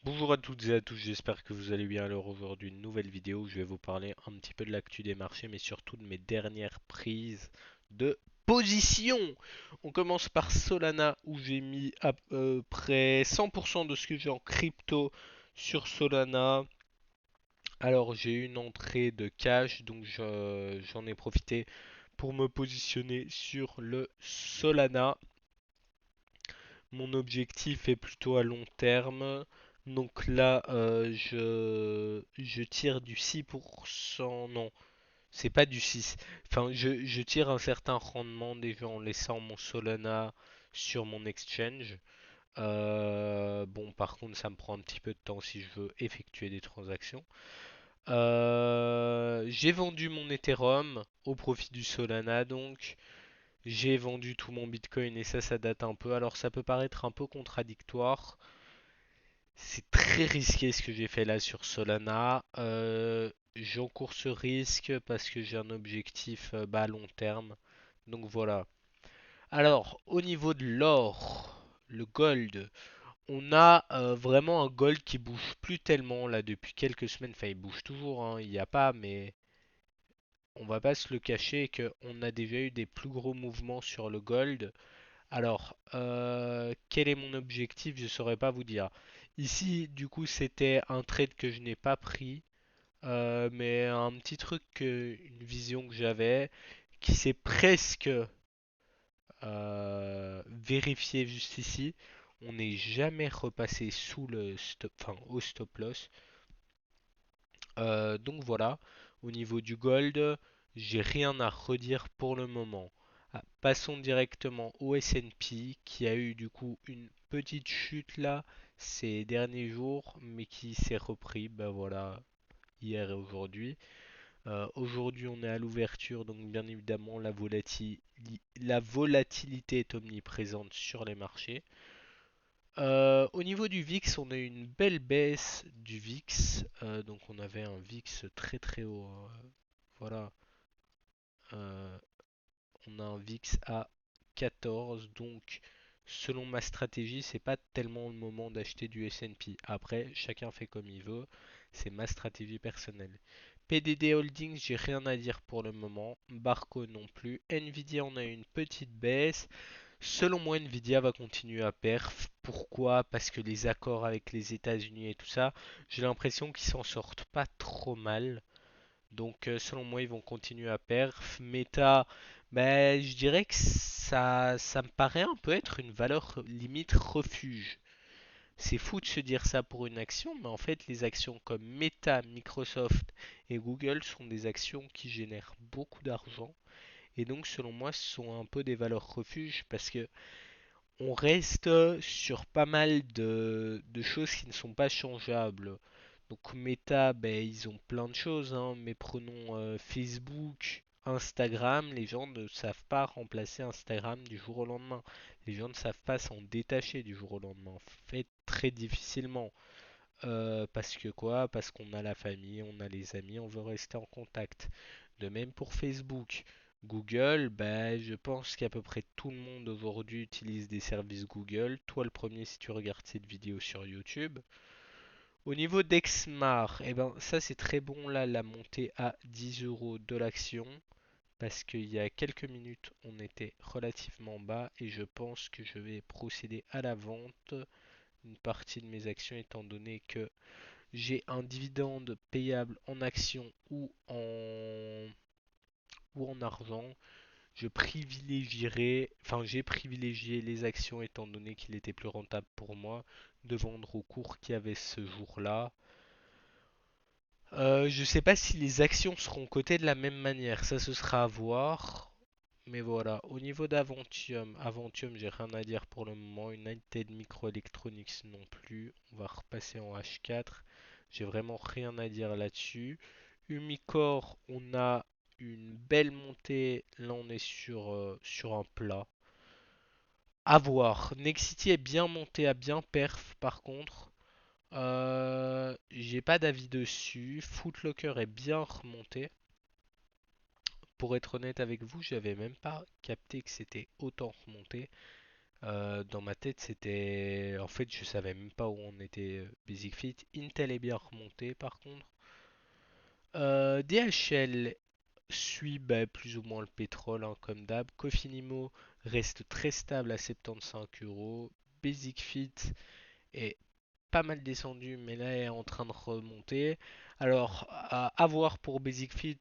Bonjour à toutes et à tous, j'espère que vous allez bien. Alors aujourd'hui, une nouvelle vidéo où je vais vous parler un petit peu de l'actu des marchés, mais surtout de mes dernières prises de position. On commence par Solana où j'ai mis à peu près 100% de ce que j'ai en crypto sur Solana. Alors j'ai eu une entrée de cash, donc j'en ai profité pour me positionner sur le Solana. Mon objectif est plutôt à long terme. Donc là, je tire du 6%. Non, c'est pas du 6. Enfin, je tire un certain rendement déjà en laissant mon Solana sur mon exchange. Bon, par contre, ça me prend un petit peu de temps si je veux effectuer des transactions. J'ai vendu mon Ethereum au profit du Solana, donc. J'ai vendu tout mon Bitcoin et ça date un peu. Alors ça peut paraître un peu contradictoire. C'est très risqué ce que j'ai fait là sur Solana. J'encours ce risque parce que j'ai un objectif à long terme. Donc voilà. Alors au niveau de l'or, le gold, on a vraiment un gold qui bouge plus tellement là depuis quelques semaines. Enfin il bouge toujours, hein, il n'y a pas, mais on va pas se le cacher qu'on a déjà eu des plus gros mouvements sur le gold. Alors, quel est mon objectif? Je ne saurais pas vous dire. Ici, du coup, c'était un trade que je n'ai pas pris, mais un petit truc, une vision que j'avais, qui s'est presque vérifié juste ici. On n'est jamais repassé sous le stop, enfin au stop loss. Donc voilà, au niveau du gold, j'ai rien à redire pour le moment. Ah, passons directement au S&P qui a eu du coup une petite chute là ces derniers jours, mais qui s'est repris, bah voilà, hier et aujourd'hui. Aujourd'hui on est à l'ouverture, donc bien évidemment la volatilité est omniprésente sur les marchés. Au niveau du VIX, on a eu une belle baisse du VIX. Donc on avait un VIX très très haut, hein. Voilà. Euh, on a un VIX à 14. Donc selon ma stratégie, c'est pas tellement le moment d'acheter du S&P. Après, chacun fait comme il veut. C'est ma stratégie personnelle. PDD Holdings, j'ai rien à dire pour le moment. Barco non plus. Nvidia, on a eu une petite baisse. Selon moi, Nvidia va continuer à perf. Pourquoi? Parce que les accords avec les États-Unis et tout ça, j'ai l'impression qu'ils s'en sortent pas trop mal. Donc, selon moi, ils vont continuer à perf. Meta, ben, je dirais que ça me paraît un peu être une valeur limite refuge. C'est fou de se dire ça pour une action, mais en fait, les actions comme Meta, Microsoft et Google sont des actions qui génèrent beaucoup d'argent. Et donc, selon moi, ce sont un peu des valeurs refuges parce que on reste sur pas mal de choses qui ne sont pas changeables. Donc Meta, ben, ils ont plein de choses, hein, mais prenons Facebook, Instagram, les gens ne savent pas remplacer Instagram du jour au lendemain. Les gens ne savent pas s'en détacher du jour au lendemain. En fait, très difficilement. Parce que quoi? Parce qu'on a la famille, on a les amis, on veut rester en contact. De même pour Facebook. Google, bah, je pense qu'à peu près tout le monde aujourd'hui utilise des services Google. Toi le premier si tu regardes cette vidéo sur YouTube. Au niveau d'Exmar, eh ben, ça c'est très bon là, la montée à 10 euros de l'action. Parce qu'il y a quelques minutes, on était relativement bas et je pense que je vais procéder à la vente une partie de mes actions étant donné que j'ai un dividende payable en actions ou en argent, je privilégierais, enfin j'ai privilégié les actions étant donné qu'il était plus rentable pour moi de vendre au cours qu'il y avait ce jour-là. Je sais pas si les actions seront cotées de la même manière, ça ce sera à voir. Mais voilà, au niveau d'Aventium, j'ai rien à dire pour le moment. United Microelectronics non plus. On va repasser en H4. J'ai vraiment rien à dire là-dessus. Umicore, on a une belle montée. Là, on est sur un plat. À voir. Nexity est bien monté, à bien perf par contre. J'ai pas d'avis dessus. Footlocker est bien remonté. Pour être honnête avec vous, j'avais même pas capté que c'était autant remonté. Dans ma tête, c'était... En fait, je savais même pas où on était Basic Fit. Intel est bien remonté par contre. DHL suit bah, plus ou moins le pétrole, hein, comme d'hab. Cofinimo reste très stable à 75 euros. Basic Fit est pas mal descendu, mais là est en train de remonter. Alors, à voir pour Basic Fit,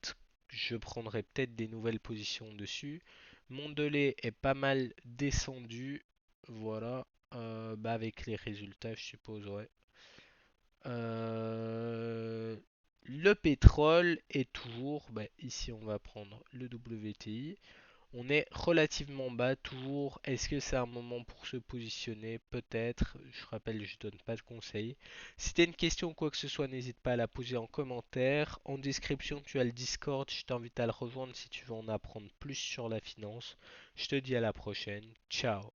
je prendrai peut-être des nouvelles positions dessus. Mondelez est pas mal descendu, voilà, bah avec les résultats, je suppose, ouais. Euh, le pétrole est toujours, bah, ici on va prendre le WTI. On est relativement bas toujours. Est-ce que c'est un moment pour se positionner? Peut-être. Je rappelle, je donne pas de conseils. Si tu as une question ou quoi que ce soit, n'hésite pas à la poser en commentaire. En description, tu as le Discord. Je t'invite à le rejoindre si tu veux en apprendre plus sur la finance. Je te dis à la prochaine. Ciao.